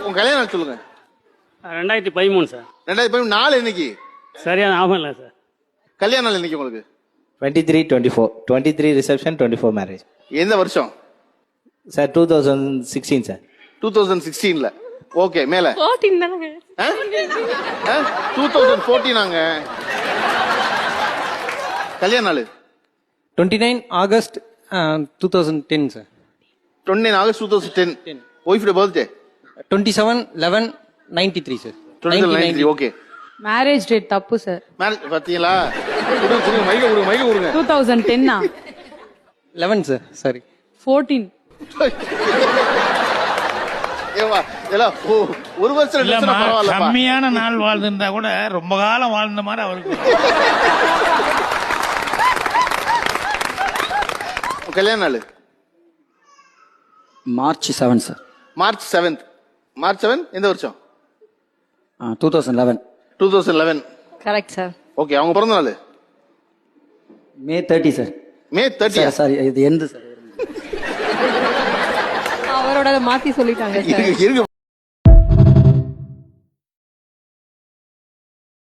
உங்க கல்யாண நாள் சொல்லுங்க. 2013 சார். 2013 நாள் இன்னைக்கு சரியா ஞாபகம் இல்லை சார். கல்யாண நாள் இன்னைக்கு உங்களுக்கு 23-24. 23 reception, 24 marriage. எந்த வருஷம் Sir, 2016 sir. 2016ல. ஓகே, மேல 14 தானங்க. 2014 நாங்க கல்யாண நாள் 29 August 2010 sir. 29 ஆகஸ்ட் 2010. ஒய்ஃபோட birthday 27/11/93 sir. 2093. Okay, marriage date தப்பு சார். மேரேஜ் பாத்தீங்களா? கொடுங்க மைக்க கொடுங்க. 2010 11 sir. Sorry. 14. ஏவா எல்லாம் ஒரு வருஷம் இல்லம்மா, பரவாயில்ல. கம்மியான நாள் வாழ்ந்திருந்தா கூட ரொம்ப காலம் வாழ்ந்த மாதிரி அவருக்கு. கல்யாண நாள் March 7 sir. March 7th. March 7 எந்த வருஷம்? 2011. 2011. Correct sir. ஓகே, அவங்க பிறந்த நாள் May 30 sir. மே 30. Sorry, இது எந்த sir? அவரோட மாத்தி சொல்லிட்டாங்க சார். இருக்கு